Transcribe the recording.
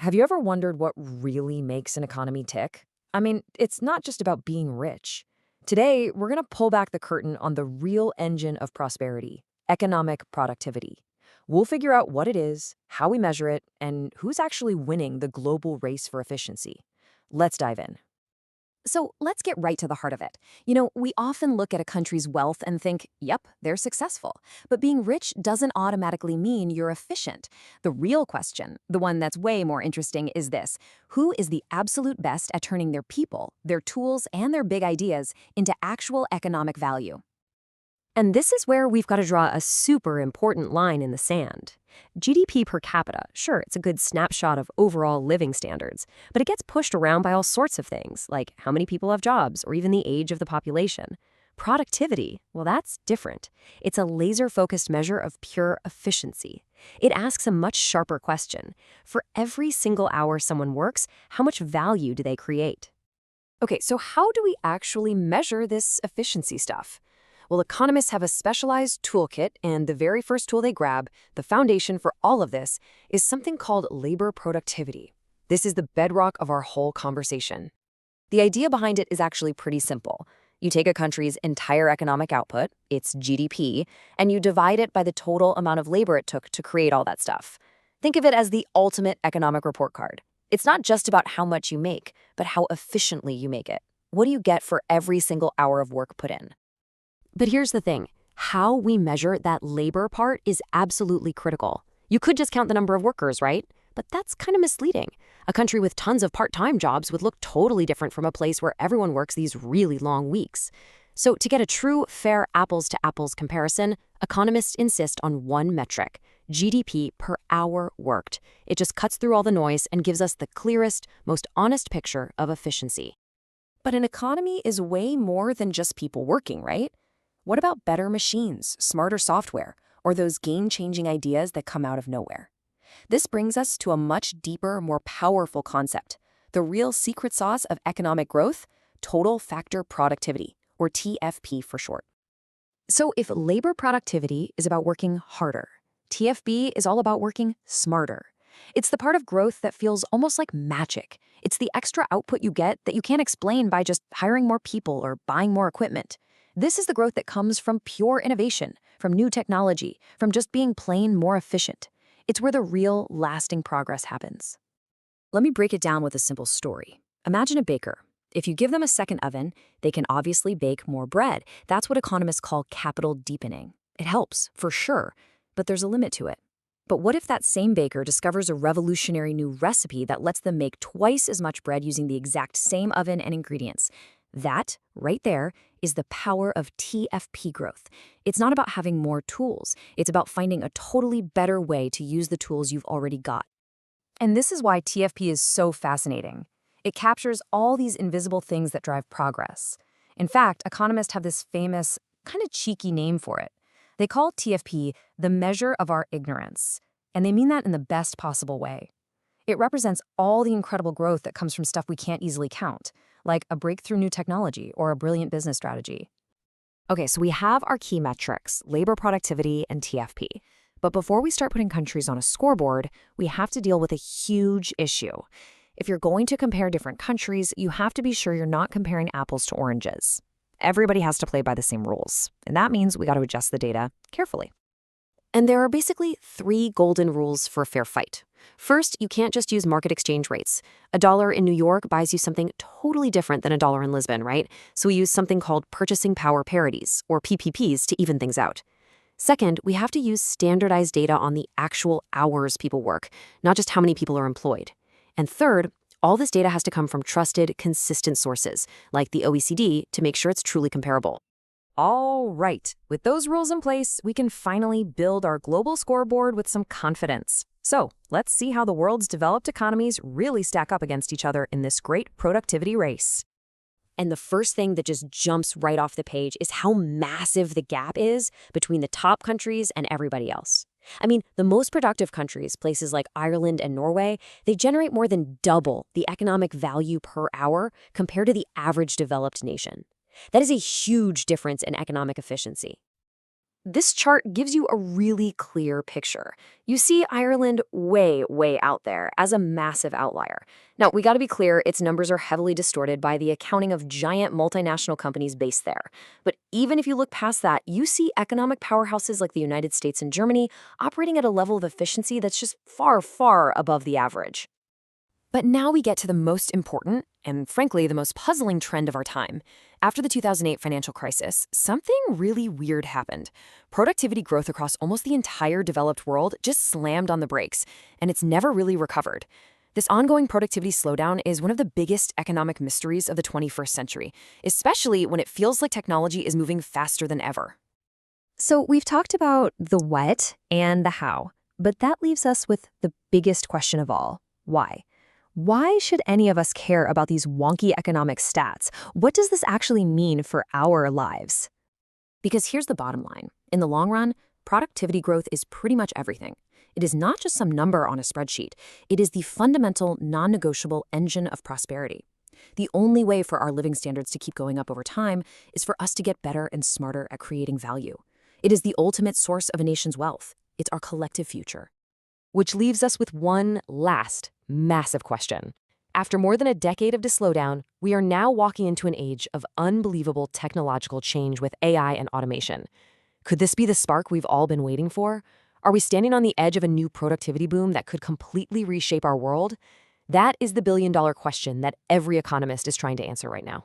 Have you ever wondered what really makes an economy tick? I mean, it's not just about being rich. Today, we're going to pull back the curtain on the real engine of prosperity, economic productivity. We'll figure out what it is, how we measure it, and who's actually winning the global race for efficiency. Let's dive in. So let's get right to the heart of it. We often look at a country's wealth and think, yep, they're successful. But being rich doesn't automatically mean you're efficient. The real question, the one that's way more interesting, is this: who is the absolute best at turning their people, their tools, and their big ideas into actual economic value? And this is where we've got to draw a super important line in the sand. GDP per capita, sure, it's a good snapshot of overall living standards, but it gets pushed around by all sorts of things, like how many people have jobs or even the age of the population. Productivity, well, that's different. It's a laser-focused measure of pure efficiency. It asks a much sharper question. For every single hour someone works, how much value do they create? Okay, so how do we actually measure this efficiency stuff? Well, economists have a specialized toolkit, and the very first tool they grab, the foundation for all of this, is something called labor productivity. This is the bedrock of our whole conversation. The idea behind it is actually pretty simple. You take a country's entire economic output, its GDP, and you divide it by the total amount of labor it took to create all that stuff. Think of it as the ultimate economic report card. It's not just about how much you make, but how efficiently you make it. What do you get for every single hour of work put in? But here's the thing. How we measure that labor part is absolutely critical. You could just count the number of workers, right? But that's kind of misleading. A country with tons of part-time jobs would look totally different from a place where everyone works these really long weeks. So to get a true, fair apples-to-apples comparison, economists insist on one metric: GDP per hour worked. It just cuts through all the noise and gives us the clearest, most honest picture of efficiency. But an economy is way more than just people working, right? What about better machines, smarter software, or those game-changing ideas that come out of nowhere? This brings us to a much deeper, more powerful concept, the real secret sauce of economic growth: total factor productivity, or TFP for short. So if labor productivity is about working harder, TFP is all about working smarter. It's the part of growth that feels almost like magic. It's the extra output you get that you can't explain by just hiring more people or buying more equipment. This is the growth that comes from pure innovation, from new technology, from just being plain more efficient. It's where the real, lasting progress happens. Let me break it down with a simple story. Imagine a baker. If you give them a second oven, they can obviously bake more bread. That's what economists call capital deepening. It helps, for sure, but there's a limit to it. But what if that same baker discovers a revolutionary new recipe that lets them make twice as much bread using the exact same oven and ingredients? That, right there, is the power of TFP growth. It's not about having more tools. It's about finding a totally better way to use the tools you've already got. And this is why TFP is so fascinating. It captures all these invisible things that drive progress. In fact, economists have this famous, kind of cheeky name for it. They call TFP the measure of our ignorance, and they mean that in the best possible way. It represents all the incredible growth that comes from stuff we can't easily count, like a breakthrough new technology or a brilliant business strategy. Okay, so we have our key metrics, labor productivity and TFP. But before we start putting countries on a scoreboard, we have to deal with a huge issue. If you're going to compare different countries, you have to be sure you're not comparing apples to oranges. Everybody has to play by the same rules, and that means we got to adjust the data carefully. And there are basically 3 golden rules for a fair fight. First, you can't just use market exchange rates. A dollar in New York buys you something totally different than a dollar in Lisbon, right? So we use something called purchasing power parities, or PPPs, to even things out. Second, we have to use standardized data on the actual hours people work, not just how many people are employed. And third, all this data has to come from trusted, consistent sources, like the OECD, to make sure it's truly comparable. All right, with those rules in place, we can finally build our global scoreboard with some confidence. So let's see how the world's developed economies really stack up against each other in this great productivity race. And the first thing that just jumps right off the page is how massive the gap is between the top countries and everybody else. I mean, the most productive countries, places like Ireland and Norway, they generate more than double the economic value per hour compared to the average developed nation. That is a huge difference in economic efficiency. This chart gives you a really clear picture. You see Ireland way, way out there as a massive outlier. Now, we got to be clear, its numbers are heavily distorted by the accounting of giant multinational companies based there. But even if you look past that, you see economic powerhouses like the United States and Germany operating at a level of efficiency that's just far, far above the average. But now we get to the most important and, frankly, the most puzzling trend of our time. After the 2008 financial crisis, something really weird happened. Productivity growth across almost the entire developed world just slammed on the brakes, and it's never really recovered. This ongoing productivity slowdown is one of the biggest economic mysteries of the 21st century, especially when it feels like technology is moving faster than ever. So we've talked about the what and the how, but that leaves us with the biggest question of all: why? Why should any of us care about these wonky economic stats? What does this actually mean for our lives? Because here's the bottom line. In the long run, productivity growth is pretty much everything. It is not just some number on a spreadsheet. It is the fundamental, non-negotiable engine of prosperity. The only way for our living standards to keep going up over time is for us to get better and smarter at creating value. It is the ultimate source of a nation's wealth. It's our collective future. Which leaves us with one last massive question. After more than a decade of the slowdown, we are now walking into an age of unbelievable technological change with AI and automation. Could this be the spark we've all been waiting for? Are we standing on the edge of a new productivity boom that could completely reshape our world? That is the billion-dollar question that every economist is trying to answer right now.